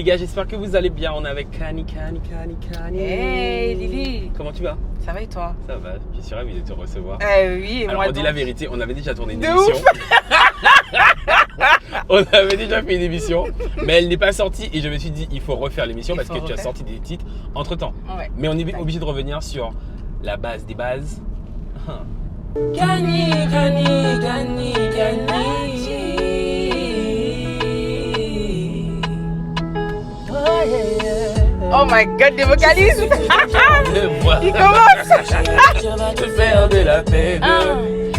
Les gars, j'espère que vous allez bien. On est avec Kani. Hey Lily. Comment tu vas? Ça va et toi? Ça va, je suis ravi de te recevoir. Oui, et alors moi on dit donc. la vérité, on avait déjà tourné une De émission. ouf. On avait déjà fait une émission, mais elle n'est pas sortie et je me suis dit il faut refaire l'émission parce que tu as sorti des titres entre temps. Ouais. Mais on est obligé de revenir sur la base des bases. Kani. Oh my god, des vocalistes. Il commence. Je vais te faire de la peine.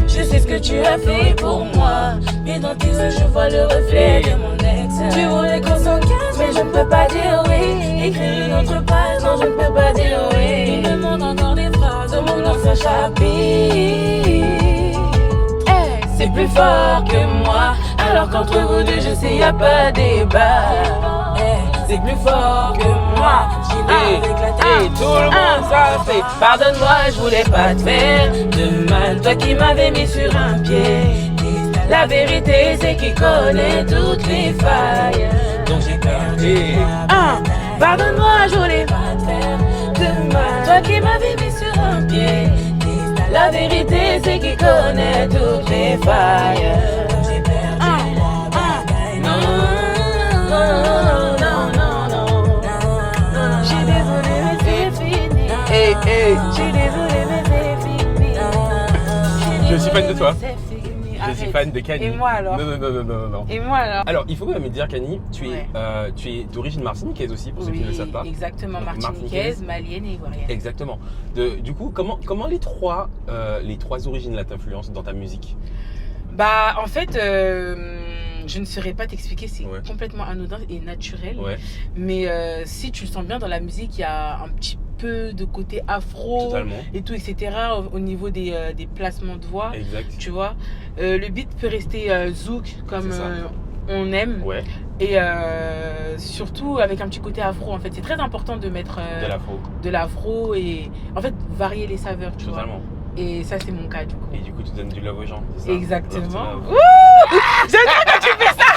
Je sais ce que tu as fait pour moi, mais dans tes yeux je vois le reflet de mon ex. Tu voulais qu'on s'encaisse, mais je ne peux pas dire oui. Écrire une autre page, non je ne peux pas dire oui. Il me demande encore des phrases, au monde dans sa chapitre. C'est plus fort que moi, alors qu'entre vous deux je sais y a pas débat. C'est plus fort que moi, j'y vais avec la tête. Tout le monde ça fait. Pardonne-moi, je voulais pas te faire de mal. Toi qui m'avais mis sur un pied. La vérité, c'est qu'il connaît toutes les failles. Donc j'ai perdu. Pardonne-moi, je voulais pas te faire de mal. Toi qui m'avais mis sur un pied. La vérité, c'est qu'il connaît toutes les failles. Donc j'ai perdu la bataille. Non. Je suis désolée, mais c'est fini. Je suis fan de toi. C'est fini. Je suis Arrête. fan de Kani. Et moi alors? Non. Et moi alors? Alors, il faut quand même me dire, Kani, tu Ouais. es d'origine martiniquaise aussi, pour ceux qui ne le savent pas. Exactement, Donc, martiniquaise, malienne et ivoirienne. Exactement. Du coup, comment les trois origines là t'influencent dans ta musique? Bah en fait, je ne saurais pas t'expliquer, c'est Ouais. complètement anodin et naturel. Ouais, Mais si tu le sens bien dans la musique, il y a un petit peu de côté afro totalement. et tout, etc. Au niveau des placements de voix, Exact. tu vois. Le beat peut rester zouk comme C'est ça. on aime. Ouais, Et surtout avec un petit côté afro en fait. C'est très important de mettre de l'afro. et en fait varier les saveurs, tu vois. Totalement. Et ça c'est mon cas du coup. Et du coup, tu donnes du love aux gens, c'est ça? Exactement. Love to love. Wouh, j'aime trop quand tu fais ça.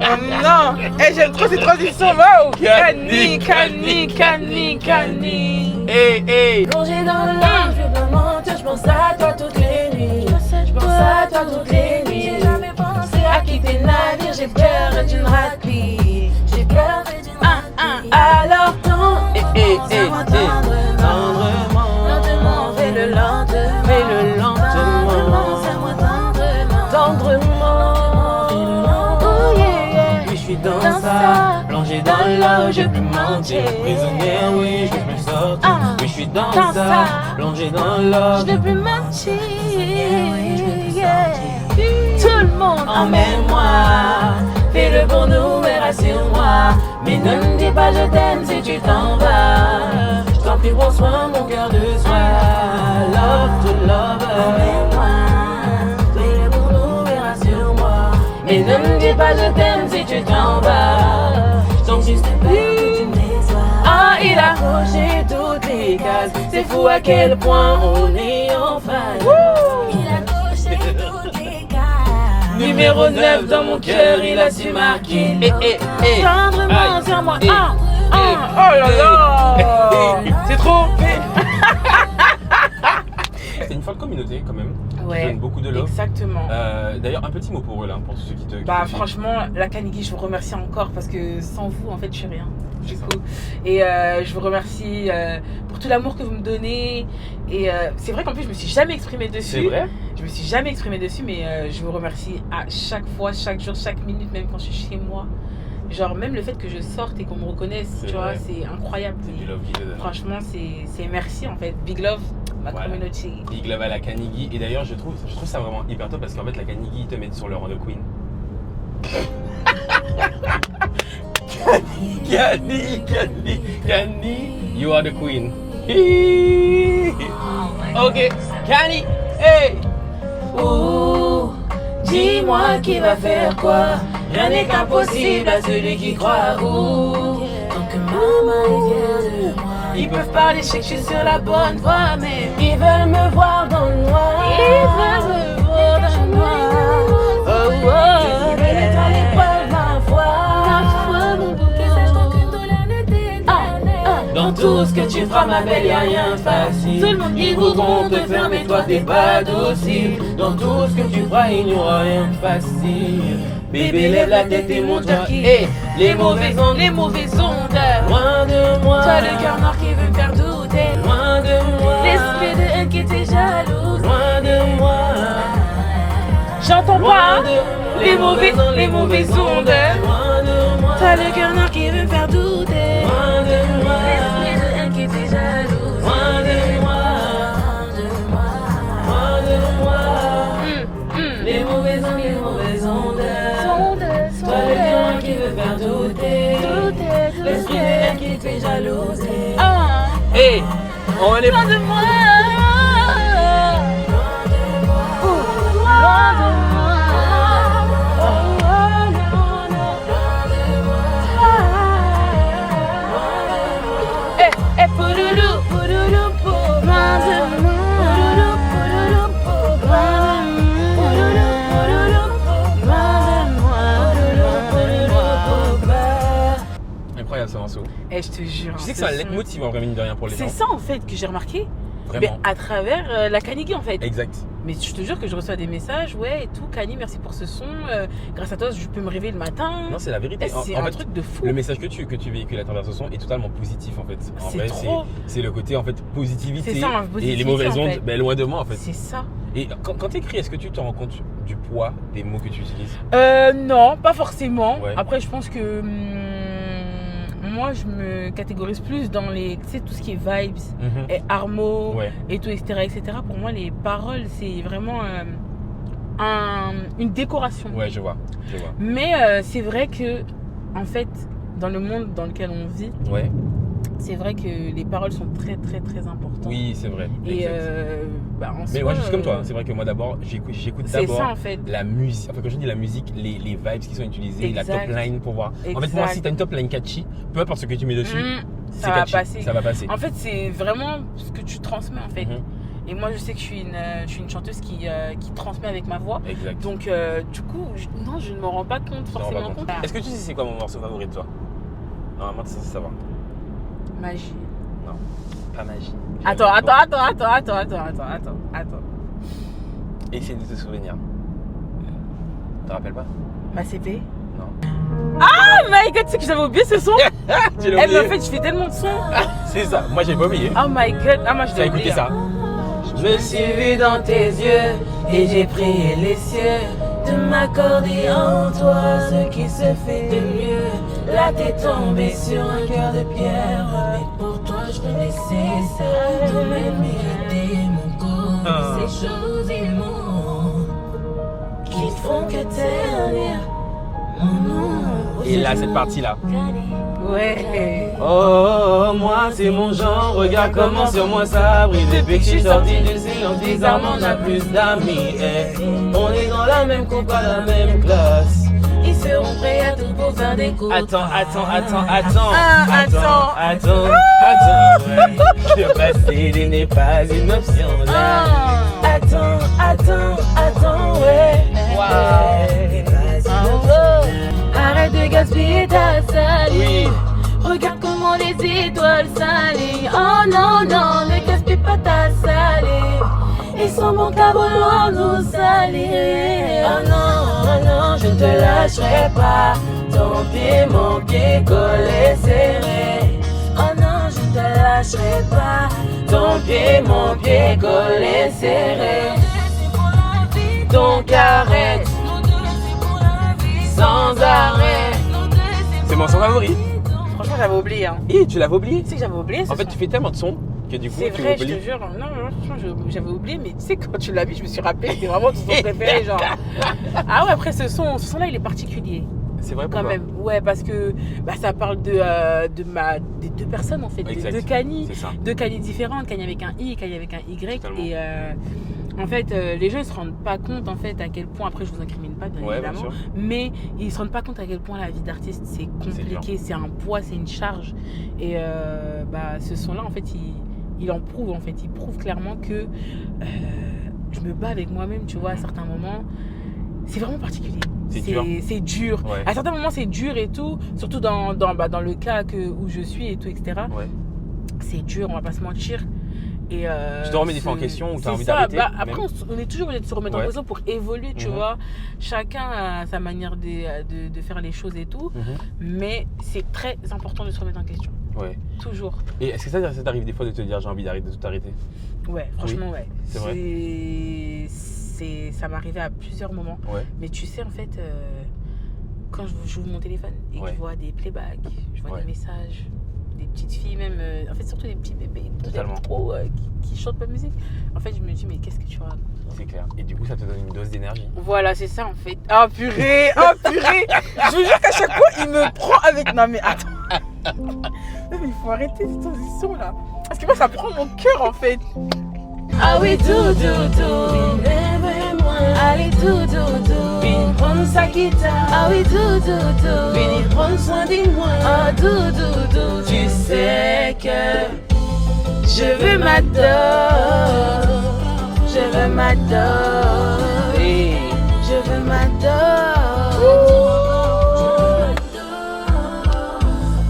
Oh non, j'aime trop ces transitions. Wow. Kani. Hey. Plongé dans le larme, je vais pas mentir, je pense à toi toutes les nuits. Je pense à toi toutes les nuits. J'ai jamais pensé à quitter le navire, j'ai peur d'une raclée. J'ai peur d'une raclée. Alors tends-moi tendrement. Lentement, fais-le lentement. Serre-moi tendrement. Oh yeah. Oui, je suis dans ça, plongé dans l'eau, je peux mentir. Prisonnière, oui, je peux sortir. Oui, je suis dans ça, plongé dans l'eau. Je ne peux plus mentir. Tout le monde emmène-moi. Fais-le pour nous, mais rassure-moi. Mais ne me dis pas je t'aime si tu t'en vas. Je t'en prie, prends soin, mon cœur de soi. Love to love. Emmène-moi. Fais-le pour nous, mais rassure-moi. Mais ne me dis pas je t'aime si tu t'en vas. Donc juste peur que tu me déçois. Ah, il a coché toutes les cases. C'est fou à quel point on est en phase. Il a coché toutes les cases. Numéro 9 dans mon cœur, il a su marquer. Tendrement sur moi. Oh là là. C'est trop. C'est une folle communauté quand même. Ouais. Qui donne beaucoup de love. Exactement. D'ailleurs, un petit mot pour eux là, pour ceux qui te. Bah qui te franchement, la Kanigi, je vous remercie encore parce que sans vous, en fait, je suis rien. Du C'est ça. coup. Et je vous remercie pour tout l'amour que vous me donnez. Et c'est vrai qu'en plus, je me suis jamais exprimée dessus. C'est vrai? Je me suis jamais exprimée dessus, mais je vous remercie à chaque fois, chaque jour, chaque minute, même quand je suis chez moi. Genre, même le fait que je sorte et qu'on me reconnaisse, C'est tu vois, vrai. c'est incroyable. C'est du love qui te donne. Franchement, c'est merci en fait. Big love, ma Voilà. communauté. Big love à la Kanigi. Et d'ailleurs, je trouve ça vraiment hyper top parce qu'en fait, la Kanigi, ils te mettent sur le rang de Queen. Kani, you are the Queen. Ok, Kani, hey! Ouh, dis-moi qui va faire quoi. Rien n'est qu'impossible à celui qui croit. Ouh, tant que maman est fière de moi. Ils peuvent parler, je sais que je suis sur la bonne voie, mais Ils veulent me voir dans le noir. ils veulent me voir dans le noir. Oh, oh, Ils veulent être à l'épreuve ma foi. tout ce que tu feras, ma belle, y'a rien de facile. Ils voudront te faire, mais toi t'es pas docile. Dans tout ce que tu feras, il n'y aura rien de facile. Bébé, lève la tête et montre qui est. Les mauvaises ondes, loin de moi. Toi le cœur noir qui veut me faire douter. Loin de moi. L'esprit de haine qui était jalouse. Loin de moi. J'entends Loin pas de les mauvaises ondes. Loin de moi. Toi le cœur noir qui veut me faire douter. Loin de moi. L'esprit de haine qui était jalouse. Loin de moi. Loin de moi. Les mauvaises ondes. Toi le cœur qui veut faire douter. L'esprit de haine qui te fait jalouser. Hey, on est Loin de moi. Loin de moi. Eh, pouloulou, pouloulou, pou. Loin de moi. Pouloulou, pouloulou, pou. Loin de moi. Pouloulou, pouloulou, pou. Loin de moi. Pouloulou, pouloulou, pou. incroyable ce morceau. Eh, je te jure. Je sais que c'est un leitmotiv en vrai, mine de rien pour les gens. C'est ça en fait que j'ai remarqué. Vraiment. Mais à travers la Kanigi en fait. Exact. Mais je te jure que je reçois des messages, ouais et tout, Kani, merci pour ce son. Grâce à toi, je peux me réveiller le matin. Non, c'est la vérité. C'est En un fait, truc de fou. le message que tu véhicules à travers ce son est totalement positif en fait. En C'est vrai, trop. c'est le côté en fait positivité. C'est ça, la et positivité, les mauvaises en ondes, fait. ben, loin de moi en fait. C'est ça. Et quand tu écris, est-ce que tu te rends compte du poids des mots que tu utilises? Non, pas forcément. Ouais. Après, je pense que moi, je me catégorise plus dans les, tu sais, tout ce qui est vibes et harmo Ouais. et tout, etc., etc. Pour moi, les paroles, c'est vraiment une décoration. Ouais, je vois. Mais c'est vrai que, en fait, dans le monde dans lequel on vit, Ouais. c'est vrai que les paroles sont très, très, très importantes. Oui, c'est vrai. Et Exact. en Mais soi, moi, je suis comme toi. C'est vrai que moi, d'abord, j'écoute c'est d'abord ça, en fait. la musique. Enfin, quand je dis la musique, les vibes qui sont utilisées, Exact. la top line pour voir. En fait, Exact. moi, si t'as une top line catchy, peu importe ce que tu mets dessus, c'est ça va catchy. passer. Ça va passer. En fait, c'est vraiment ce que tu transmets, en fait. Mhm. Et moi, je sais que je suis une chanteuse qui transmet avec ma voix. Exact. Donc, du coup, non, je ne me rends pas compte, Je me rends forcément pas compte. compte. Est-ce que tu sais c'est quoi mon morceau favori de toi? Normalement, tu sais savoir. Magie. Non, pas magie. Attends. Essaye de te souvenir. Tu te rappelles pas? Ma CP. Non. Oh my god, tu sais que j'avais oublié ce son. Tu l'as Eh, mais oublié? en fait, je fais tellement de sons. C'est ça. Moi, j'ai pas oublié. Oh my god. Ah, moi, je Tu l'ai as oublié. écouté ça? Je me suis vu dans tes yeux et j'ai prié les cieux de m'accorder en toi ce qui se fait de mieux. Là t'es tombé sur un cœur de pierre, mais pour toi je fais nécessaire de même mériter mon corps. Ces choses immondes qui font que ternir mon nom. Et là, cette partie-là. Ouais. Oh, moi, c'est mon genre. Regarde comment sur moi ça brille. Depuis que je suis sorti du silence, bizarrement, on a plus d'amis. Eh. On est dans la même coupe, à la même classe. Ils seront prêts à tout pour faire des coups. Attends. Ouais. Le passé n'est pas une option. Là. Attends, ouais. Wow. Arrête de gaspiller ta salive. Oui. Regarde comment les étoiles s'alignent. Oh non, ne gaspille pas ta salive. Ils sont bons qu'à vouloir nous salir. Oh non, je ne te lâcherai pas. Mon pied collé serré. Oh non, je ne te lâcherai pas. Mon pied collé serré. Donc arrête, sans arrêt. C'est mon son favori. Franchement, j'avais oublié. Hein. Et tu l'avais oublié? Tu sais que j'avais oublié. En fait, tu fais tellement de sons que du coup, c'est tu vrai, je oublies. te jure. Non, franchement, j'avais oublié, mais tu sais, quand tu l'as vu, je me suis rappelé. C'était vraiment ton son préféré, genre. Ah ouais, après, ce son-là, il est particulier. C'est vrai, Quand pourquoi? même, ouais, parce que ça parle des deux personnes en fait, Exact. de Kani, C'est ça. deux Kani différentes, Kani avec un I, Kani avec un Y. Totalement. Et en fait, les gens ils se rendent pas compte en fait à quel point, après je vous incrimine pas bien Ouais, bien évidemment, sûr. mais ils se rendent pas compte à quel point la vie d'artiste c'est compliqué, c'est un poids, c'est une charge. Et ce son là en fait il en prouve en fait, il prouve clairement que je me bats avec moi-même, tu vois, à certains moments. C'est vraiment particulier. C'est dur. Ouais. À certains moments, c'est dur et tout. Surtout dans le cas où je suis et tout, etc. Ouais. c'est dur, on va pas se mentir. Et tu te remets des fois en question ou tu as envie d'arrêter Après, on est toujours obligé de se remettre en question pour évoluer, tu vois. Chacun a sa manière de faire les choses et tout. Mais c'est très important de se remettre en question. Ouais. Toujours. Et est-ce que ça t'arrive des fois de te dire j'ai envie d'arrêter, de tout arrêter? Ouais, franchement, ouais. C'est vrai. Ça m'est arrivé à plusieurs moments. Ouais. Mais tu sais, en fait, quand j'ouvre mon téléphone et que je vois des playbacks, je vois des messages, des petites filles même, en fait surtout des petits bébés qui chantent ma musique, en fait je me dis mais qu'est-ce que tu racontes? C'est clair. Et du coup ça te donne une dose d'énergie. Voilà, c'est ça en fait. Oh purée, oh purée. Je vous jure qu'à chaque fois il me prend avec... Non mais attends. Non, mais il faut arrêter cette transition là. Parce que moi ça prend mon cœur en fait. Ah oui, tout, allez, tout, viens prendre sa guitare. Ah oui, tout, viens prendre soin de moi. Ah, tout, tu sais que je veux m'adorer. Je veux m'adorer. Je veux m'adorer.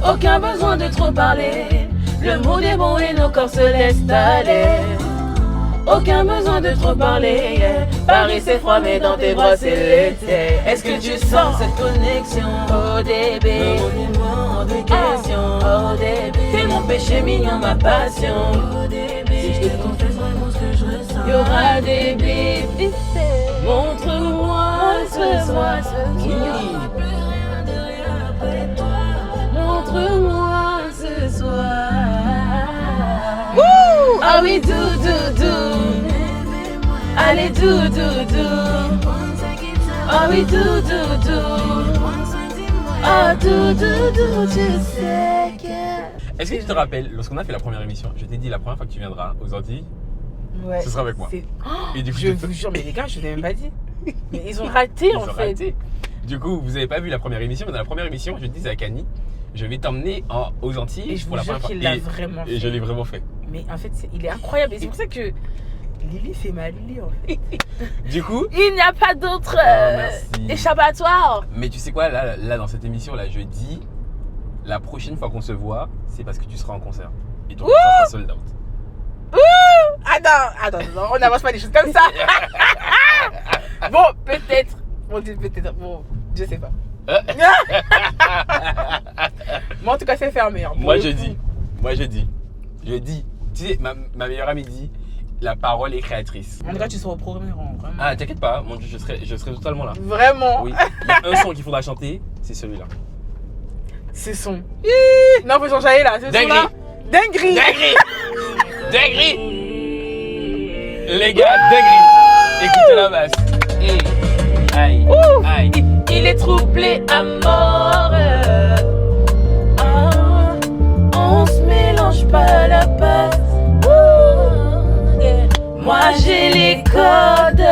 Aucun besoin de trop parler. Le mood est bon et nos corps se laissent aller. Aucun besoin de trop parler, Paris c'est froid mais dans tes bras c'est l'été. Est-ce que tu sens cette connexion? Oh bébé, remets-moi hors de question. Oh bébé, t'es mon péché mignon, ma passion. Oh bébé, si je te confesse vraiment ce que je ressens, y'aura des bébés. Montre-moi ce soir qu'il n'y aura plus rien de rien après toi. Montre-moi ce soir. Ah oui, tout. Allez, tout. Ah oui, tout. Ah, tout, je sais que... Est-ce que tu te rappelles, lorsqu'on a fait la première émission, je t'ai dit la première fois que tu viendras aux Antilles, ce sera avec moi. Et du coup, je vous jure, mais les gars, je ne l'ai même pas dit. Mais ils ont raté en fait. Raté. Du coup, vous n'avez pas vu la première émission, mais dans la première émission, je disais à Kani, je vais t'emmener aux Antilles et je pour la première fois. Il l'a vraiment fait. Et je l'ai vraiment fait. Mais en fait, il est incroyable. Et c'est pour ça que Lily, c'est ma Lily en fait. Du coup, il n'y a pas d'autre échappatoire. Mais tu sais quoi, là, dans cette émission-là, je dis, la prochaine fois qu'on se voit, c'est parce que tu seras en concert. Et ton concert sera sold out. Attends, on n'avance pas des choses comme ça. Bon, peut-être. Bon, je sais pas. Moi en tout cas c'est fermé. Moi je dis. Tu sais, ma meilleure amie dit, la parole est créatrice. En tout cas tu seras au premier rang. Vraiment. Ah t'inquiète pas, mon Dieu, je serai totalement là. Vraiment? Oui. Il y a un son qu'il faudra chanter, c'est celui-là. C'est son. Non, faut changer là. Dinguerie. Dinguerie. Les gars, dinguerie. Écoutez la basse. Aïe. Il est troublé à mort. On se mélange pas la passe. Moi j'ai les codes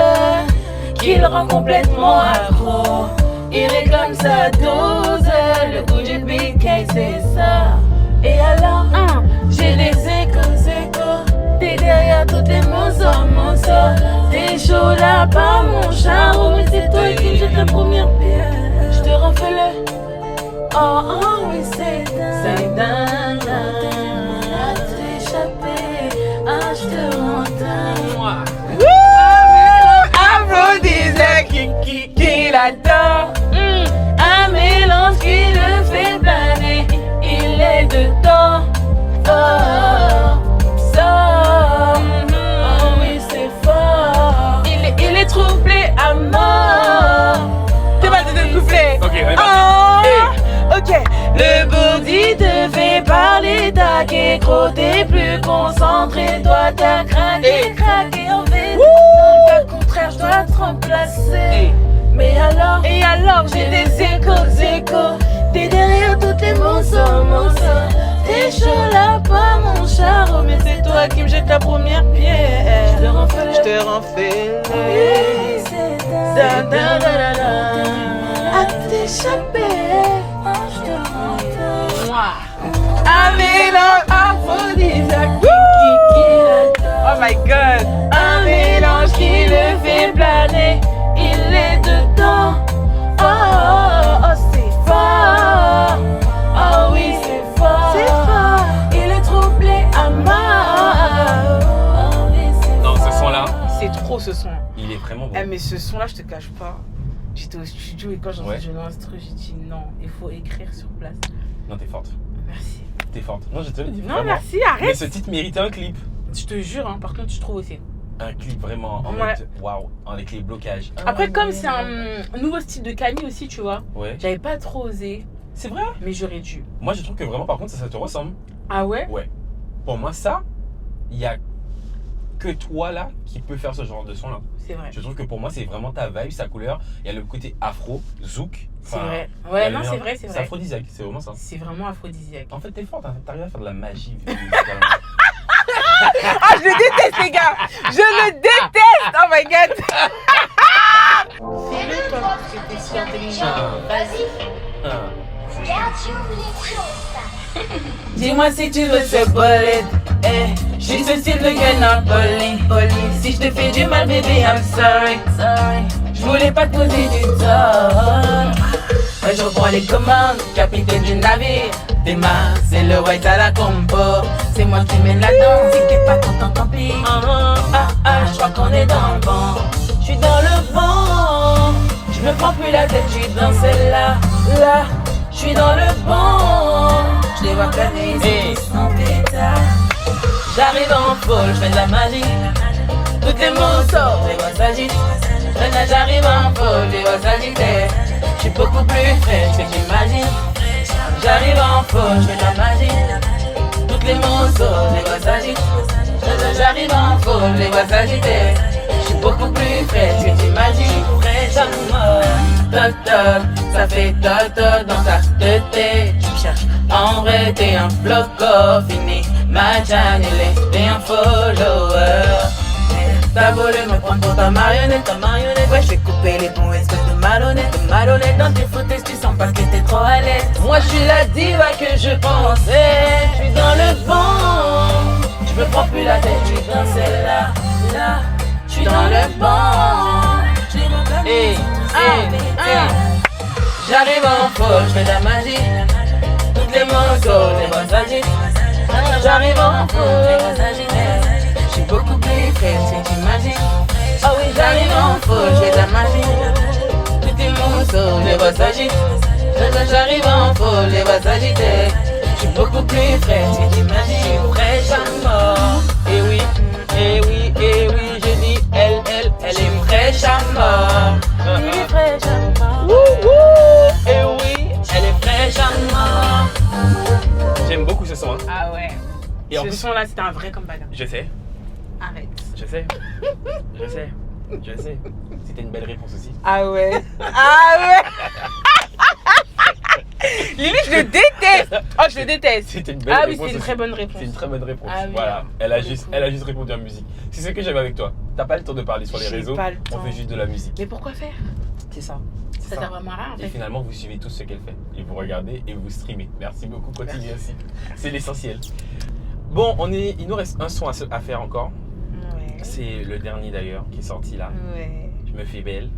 qu'il rend complètement accro. Il réclame sa dose, le goût du BK c'est ça. Et alors, j'ai des échos. T'es derrière tous tes morceaux. T'es chaud là, pas mon charreau. Mais c'est toi qui me jette la première pierre. Je te refais le. Oh oui, c'est dingue. À t'échapper, je te rends dingue. Aphrodisiaque qui l'adore. Un mélange qui le fait planer. Il est dedans. Oh oui, c'est fort. Il est troublé à mort. T'es pas de couplet. Ok, ok. Le body te fait parler, t'as gros, t'es plus concentré. Toi, t'as craqué en fait. Dans le cas contraire, je dois te remplacer. Mais alors, j'ai des échos. T'es derrière tous tes morceaux. T'es chaud là, pas mon charreau. Mais c'est toi qui me jette la première pierre. Je te renfais. Oui, c'est dingue. À t'échapper, je te rends. Un mélange aphrodisiaque. Oh my god. Un mélange qui le fait planer. Il est dedans. Oh, c'est fort. Oh oui, c'est fort. Il est troublé à trop ce son. Il est vraiment beau. Mais ce son là, je te cache pas. J'étais au studio et quand j'ai entendu l'instru, j'ai dit non, il faut écrire sur place. Non, t'es forte. Merci. T'es forte. Non, je te le dis. Non, vraiment. merci, arrête. Mais ce titre méritait un clip. Je te jure, hein, par contre, je trouve aussi. Un clip vraiment en mode waouh, avec les blocages. Après, comme c'est un nouveau style de Camille aussi, tu vois, Ouais. j'avais pas trop osé. C'est vrai. Mais j'aurais dû. Moi, je trouve que vraiment, par contre, ça te ressemble. Ah ouais? Ouais. Pour moi, ça, il y a que toi là qui peut faire ce genre de son là. C'est vrai. Je trouve que pour moi, c'est vraiment ta vibe, sa couleur. Il y a le côté afro, zouk. C'est vrai. Ouais, non, c'est vrai, c'est vrai. C'est aphrodisiaque, c'est vraiment ça. C'est vraiment aphrodisiaque. En fait, t'es forte, hein. T'arrives à faire de la magie. Ah, je le déteste, les gars! Je le déteste! Oh my god! Fais-le, toi, parce que t'es si intelligent. Vas-y, Ah. regarde, tu ouvres les choses. Dis-moi si tu veux ce bullet, eh. J'suis ce style de gars Napoli. Si j'te fais du mal, baby, I'm sorry. J'voulais pas te poser du tort. Je reprends les commandes, capitaine du navire. Tes mains, c'est le white à la combo. C'est moi qui mène la danse. Si t'es pas content, tant pis. J'crois qu'on est dans le vent. J'suis dans le vent. J'me prends plus la tête, j'suis dans celle-là. Là, j'suis dans le vent. J'les vois planer, c'est sans pétard. J'arrive en folle, j'fais de la magie. Toutes les mots sortent, les voix s'agitent. Maintenant j'arrive en folle, les voix s'agiter. J'suis beaucoup plus fraîche que j'imagine. J'arrive en folle, j'fais de la magie. Toutes les mots sortent, les voix s'agitent. Maintenant j'arrive en folle, les voix s'agiter. J'suis beaucoup plus fraîche que t'imagines. Fraîche à mort. Toc toc, ça fait toc toc dans ta tête. Tu me cherches, en vrai t'es un bloco. Fini ma channel, t'es un follower. T'as voulu me prendre pour ta marionnette. Ouais, j'vais couper les bons espèces de malhonnêtes. Dans tes foutaises, tu sens pas que t'es trop à l'aise. Moi, j'suis la diva que je pensais. J'suis dans le vent. J'me prends plus la tête, j'suis dans celle-là. Là, j'suis dans le vent. J'arrive en folle, j'fais de la magie. Toutes les morceaux, les voix s'agitent. J'arrive en folle, les voix s'agitent. J'suis beaucoup plus fraîche que t'imagines. Oh oui, j'arrive en folle, j'fais de la magie. Tous tes morceaux, les voix s'agitent. J'arrive en folle, les voix s'agiter. J'suis beaucoup plus fraîche que t'imagines. Fraîche à mort. Et oui, je dis elle Elle est fraîche à mort. Elle est fraîche à mort. Et oui, Elle est fraîche à mort. j'aime beaucoup ce son. Hein. Ah ouais. Et en Ce plus, son là, c'était un vrai comeback. je sais, Arrête. je sais. C'était une belle réponse aussi. Ah ouais. Ah ouais. Limite, je le déteste. Oh, je le déteste. C'était une belle Ah oui, réponse c'est une aussi. très bonne réponse. C'est une très bonne réponse. Ah oui, voilà, hein. elle a juste répondu en musique. C'est ce que j'aime avec toi. T'as pas le temps de parler sur les J'ai réseaux. pas le On temps. fait juste de la musique. Mais pourquoi faire? C'est ça. Ça sert vraiment à rien en Et fait. finalement, vous suivez tout ce qu'elle fait. Et vous regardez et vous streamez. Merci beaucoup. Continuez aussi. C'est l'essentiel. Bon, il nous reste un son à faire encore. Ouais. C'est le dernier d'ailleurs qui est sorti là. Ouais. Je me fais belle.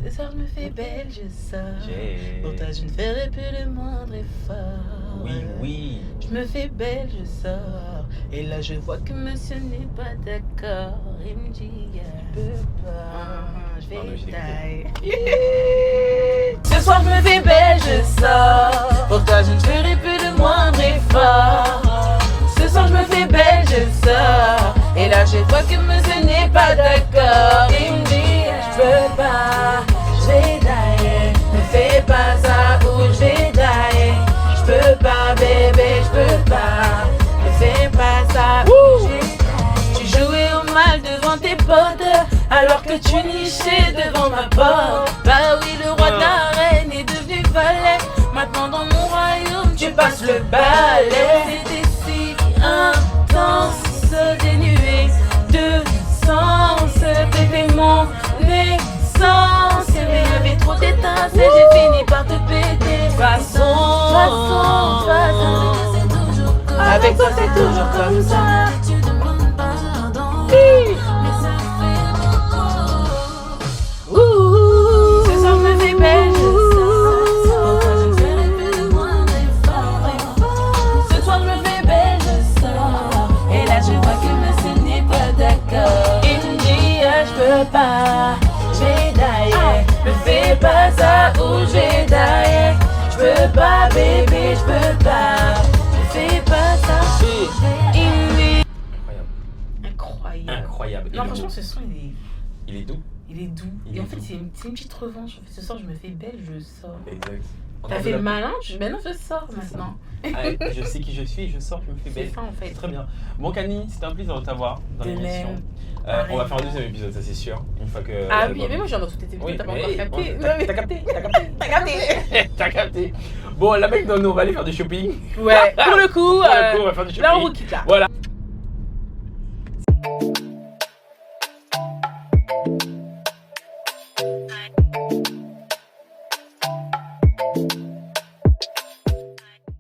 Ce soir, je me fais belle, je sors. J'ai- Pour toi, je ne ferai plus le moindre effort. Oui. Je me fais belle, je sors. Et là, je vois que monsieur n'est pas d'accord. Il me dit, je peux pas. Je Pardon, vais j'ai tailler. Ce soir, je me fais belle, je sors. Pour toi, je ne ferai plus le moindre effort. Ce soir, je me fais belle, je sors. Et là, je vois que monsieur n'est pas d'accord. Il me dit, je peux pas. Je vais tailler. Ne fais pas ça ou je vais tailler. Je peux pas, bébé, je peux pas. Ne fais pas ça ou je vais tailler. Tu jouais au mal devant tes potes, alors que tu nichais devant ma porte. Bah oui, le roi de la reine est devenu valet. Maintenant dans mon royaume, tu passes le balai. C'était si intense, dénué de sens. T'étais mon essence. Mais il y avait trop d'étincelles, j'ai fini par te péter. Façon, avec toi c'est toujours comme ça. Tu demandes pardon, mais ça fait beaucoup. Ce soir je me fais belle, je sors. Pourquoi je ne ferai plus le moindre effort. Ce soir je me fais belle, je sors. Et là je vois que monsieur n'est pas d'accord. Il me dit, je peux peux pas, j'ai d'ailleurs. Me fais pas ça ou j'ai d'ailleurs. Je peux pas, bébé, je peux pas. Me fais pas ça. Incroyable. Incroyable. Non, franchement, ce son, il est doux. il est doux. Il Et est en fait, doux. c'est une petite revanche. En fait, ce soir, je me fais belle, je sors. Exact. T'as fait le malin? Ben non, je sors maintenant. Ah, je sais qui je suis, je sors, je me fais C'est belle. ça, en fait. Très bien. Bon, Camille, c'était un plaisir de t'avoir dans De l'émission. même. On va faire un deuxième épisode, ça c'est sûr. Une fois que. Ah l'album- oui, mais moi, j'en ai tout été Oui, t'as pas mais- encore capté. T'as capté, t'as capté, t'as capté. T'as capté. Bon, la mec, nous, on va aller faire du shopping. Ouais, pour le coup, Pour le coup, on va faire du shopping. là, on vous quitte là. Voilà.